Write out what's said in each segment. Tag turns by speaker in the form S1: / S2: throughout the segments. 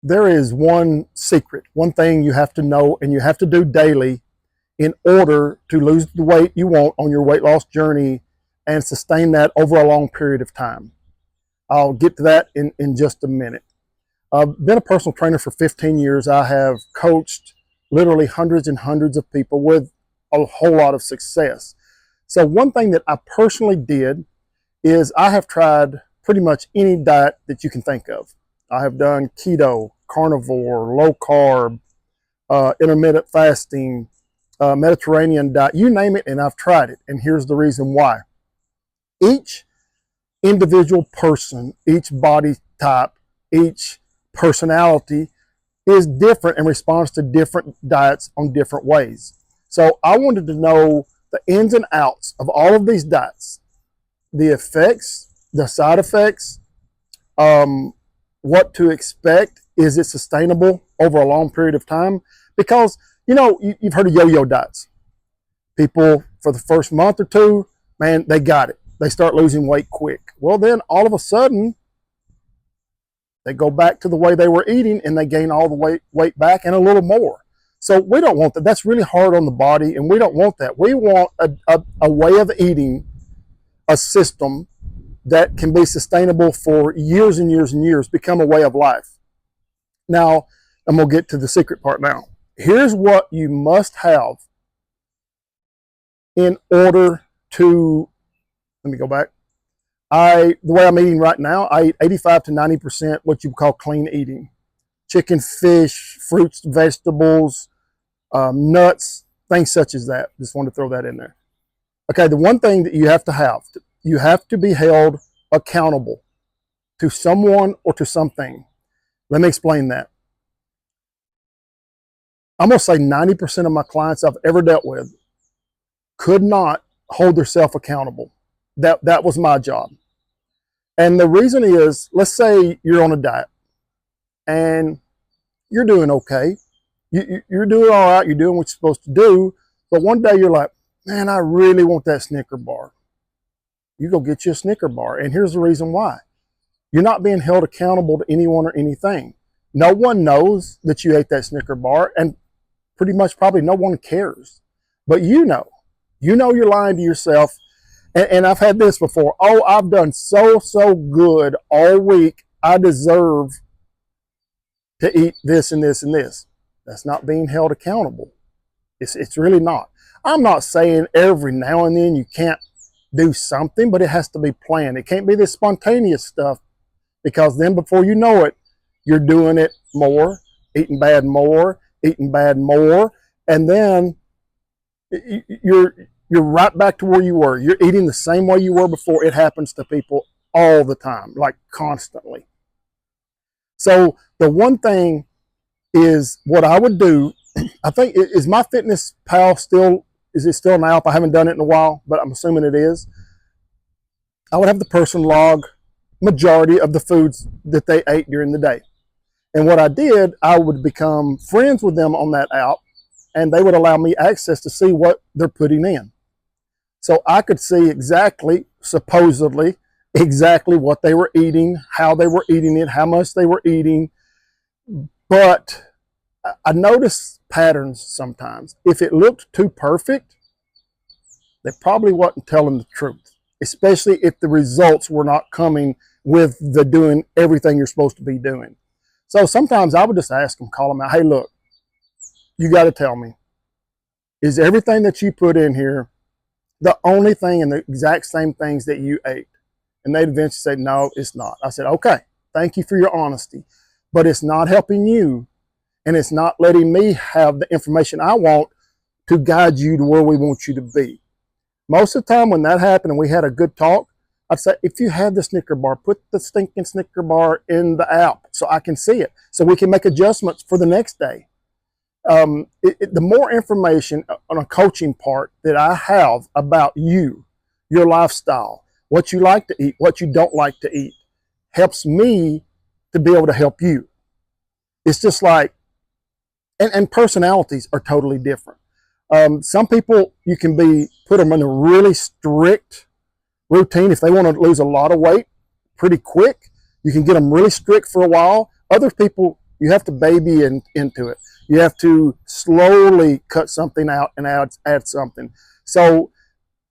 S1: there is one secret, one thing you have to know and you have to do daily in order to lose the weight you want on your weight loss journey and sustain that over a long period of time. I'll get to that in just a minute. I've been a personal trainer for 15 years. I have coached literally hundreds and hundreds of people with a whole lot of success. So one thing that I personally did is I have tried pretty much any diet that you can think of. I have done keto, carnivore, low carb, intermittent fasting, Mediterranean diet, you name it, and I've tried it. And here's the reason why. Each individual person, each body type, each personality is different and responds to different diets on different ways. So I wanted to know the ins and outs of all of these diets, the effects, the side effects, what to expect. Is it sustainable over a long period of time? Because, you know, you've heard of yo-yo diets. People, for the first month or two, man, they got it. They start losing weight quick. Well, then all of a sudden, they go back to the way they were eating and they gain all the weight back and a little more. So we don't want that. That's really hard on the body, and we don't want that. We want a way of eating, a system that can be sustainable for years and years and years, become a way of life. Now, I'm going to get to the secret part now. Here's what you must have in order to, let me go back. The way I'm eating right now, I eat 85 to 90% what you call clean eating. Chicken, fish, fruits, vegetables, nuts, things such as that. Just wanted to throw that in there. Okay, the one thing that you have to be held accountable to someone or to something. Let me explain that. I'm going to say 90% of my clients I've ever dealt with could not hold themselves accountable. That was my job. And the reason is, let's say you're on a diet and you're doing okay. You're doing all right. You're doing what you're supposed to do. But one day you're like, man, I really want that Snicker bar. You go get you a Snicker bar. And here's the reason why. You're not being held accountable to anyone or anything. No one knows that you ate that Snicker bar, and pretty much probably no one cares. But you know you're lying to yourself. And I've had this before. Oh, I've done so good all week. I deserve to eat this and this and this. That's not being held accountable. It's really not. I'm not saying every now and then you can't do something, but it has to be planned. It can't be this spontaneous stuff, because then before you know it, you're doing it more, eating bad more, and then you're right back to where you were. You're eating the same way you were before. It happens to people all the time, like constantly. So the one thing is what I would do, I think, is MyFitnessPal still an app? I haven't done it in a while, but I'm assuming it is. I would have the person log majority of the foods that they ate during the day. And what I did, I would become friends with them on that app, and they would allow me access to see what they're putting in. So I could see supposedly exactly what they were eating, how they were eating it, how much they were eating. But I noticed patterns sometimes. If it looked too perfect, they probably wasn't telling the truth, especially if the results were not coming with the doing everything you're supposed to be doing. So sometimes I would just ask them, call them out, hey, look, you got to tell me, is everything that you put in here the only thing and the exact same things that you ate? And they'd eventually say, no, it's not. I said, okay, thank you for your honesty, but it's not helping you, and it's not letting me have the information I want to guide you to where we want you to be. Most of the time when that happened and we had a good talk, I'd say, if you have the Snicker bar, put the stinking Snicker bar in the app so I can see it, so we can make adjustments for the next day. The more information on a coaching part that I have about you, your lifestyle, what you like to eat, what you don't like to eat, helps me to be able to help you. It's just like, and personalities are totally different. Some people, you can put them in a really strict routine. If they want to lose a lot of weight pretty quick, you can get them really strict for a while. Other people, You have to baby into it. You have to slowly cut something out and add something. So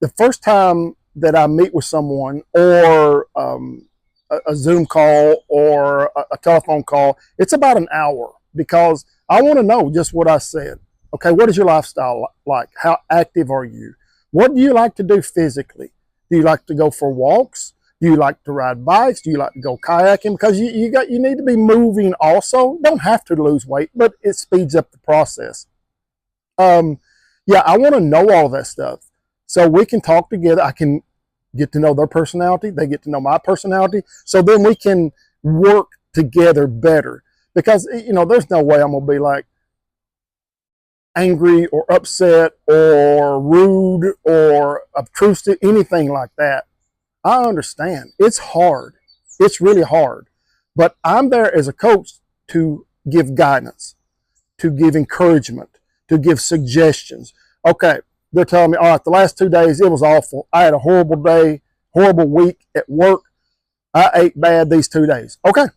S1: the first time that I meet with someone, or a Zoom call or a telephone call, it's about an hour, because I want to know just what I said. Okay, what is your lifestyle like? How active are you? What do you like to do physically? Do you like to go for walks? Do you like to ride bikes? Do you like to go kayaking? Because you need to be moving also. Don't have to lose weight, but it speeds up the process. Yeah, I want to know all that stuff so we can talk together. I can get to know their personality. They get to know my personality. So then we can work together better. Because, you know, there's no way I'm going to be like angry or upset or rude or obtrusive, anything like that. I understand. It's hard. It's really hard. But I'm there as a coach to give guidance, to give encouragement, to give suggestions. Okay, they're telling me, all right, the last 2 days, it was awful. I had a horrible day, horrible week at work. I ate bad these 2 days. Okay,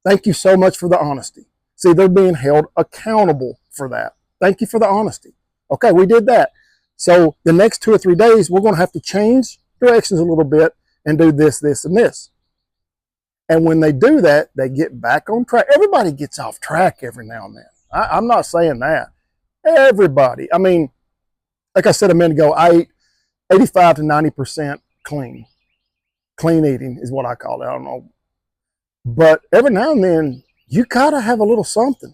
S1: thank you so much for the honesty. See, they're being held accountable for that. Thank you for the honesty. Okay, we did that. So the next 2 or 3 days, we're going to have to change directions a little bit and do this, this, and this. And when they do that, they get back on track. Everybody gets off track every now and then. I'm not saying that. Everybody. I mean, like I said a minute ago, I eat 85 to 90% clean. Clean eating is what I call it. I don't know. But every now and then, you gotta have a little something.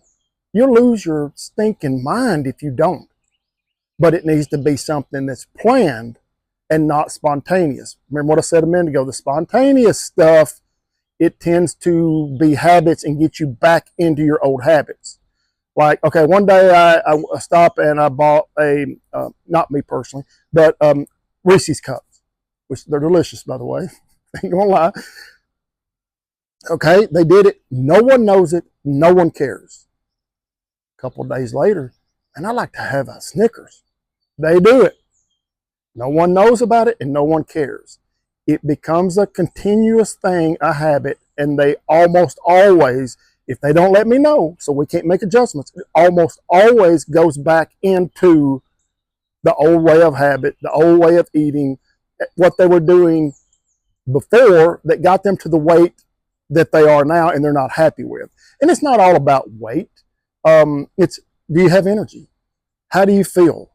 S1: You'll lose your stinking mind if you don't. But it needs to be something that's planned and not spontaneous. Remember what I said a minute ago, the spontaneous stuff, it tends to be habits and get you back into your old habits. Like, okay, one day I stopped and I bought not me personally, but Reese's Cups, which they're delicious, by the way. Ain't gonna lie. Okay, they did it. No one knows it. No one cares. A couple of days later, and I like to have a Snickers. They do it. No one knows about it and no one cares. It becomes a continuous thing, a habit, and they almost always, if they don't let me know, so we can't make adjustments, it almost always goes back into the old way of habit, the old way of eating, what they were doing before that got them to the weight that they are now and they're not happy with. And it's not all about weight. It's, do you have energy? How do you feel?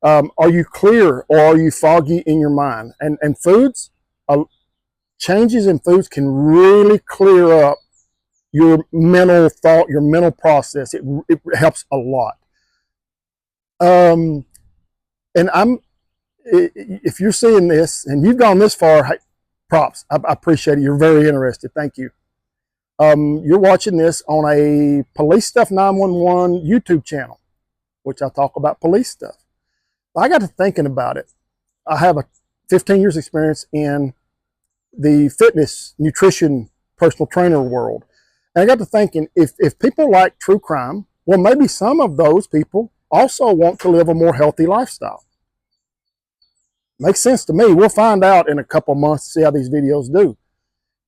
S1: Are you clear or are you foggy in your mind? And foods, changes in foods can really clear up your mental thought, your mental process. It helps a lot. And if you're seeing this and you've gone this far, hey, props. I appreciate it. You're very interested. Thank you. You're watching this on a Police Stuff 911 YouTube channel, which I talk about police stuff. I got to thinking about it. I have a 15 years experience in the fitness, nutrition, personal trainer world. And I got to thinking, if people like true crime, well, maybe some of those people also want to live a more healthy lifestyle. Makes sense to me. We'll find out in a couple of months to see how these videos do.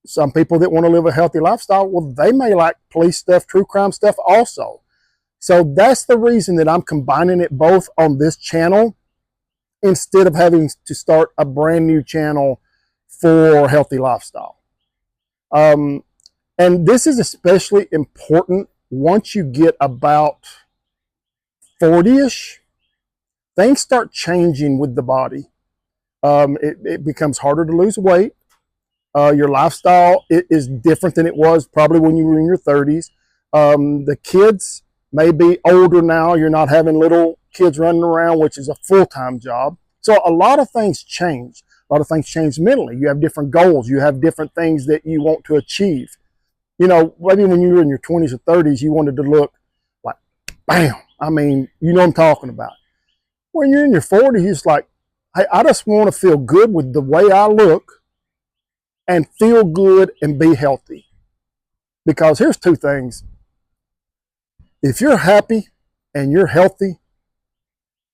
S1: Some people that want to live a healthy lifestyle, well, they may like police stuff, true crime stuff also. So that's the reason that I'm combining it both on this channel instead of having to start a brand new channel for healthy lifestyle. And this is especially important once you get about 40-ish. Things start changing with the body. It becomes harder to lose weight. Your lifestyle is different than it was probably when you were in your 30s. The kids may be older now. You're not having little kids running around, which is a full-time job. So a lot of things change. A lot of things change mentally. You have different goals. You have different things that you want to achieve. You know, maybe when you were in your 20s or 30s, you wanted to look like, bam. I mean, you know what I'm talking about. When you're in your 40s, it's like, hey, I just want to feel good with the way I look and feel good and be healthy. Because here's two things. If you're happy and you're healthy,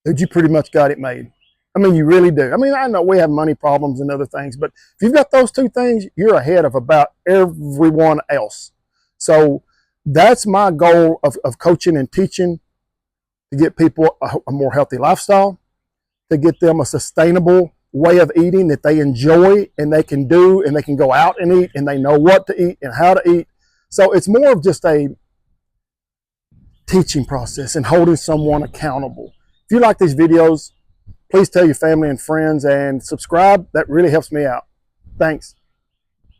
S1: then you pretty much got it made. I mean, you really do. I mean, I know we have money problems and other things, but if you've got those two things, you're ahead of about everyone else. So that's my goal of coaching and teaching, to get people a more healthy lifestyle, to get them a sustainable way of eating that they enjoy and they can do, and they can go out and eat, and they know what to eat and how to eat. So it's more of just a teaching process and holding someone accountable. If you like these videos, please tell your family and friends and subscribe. That really helps me out. Thanks.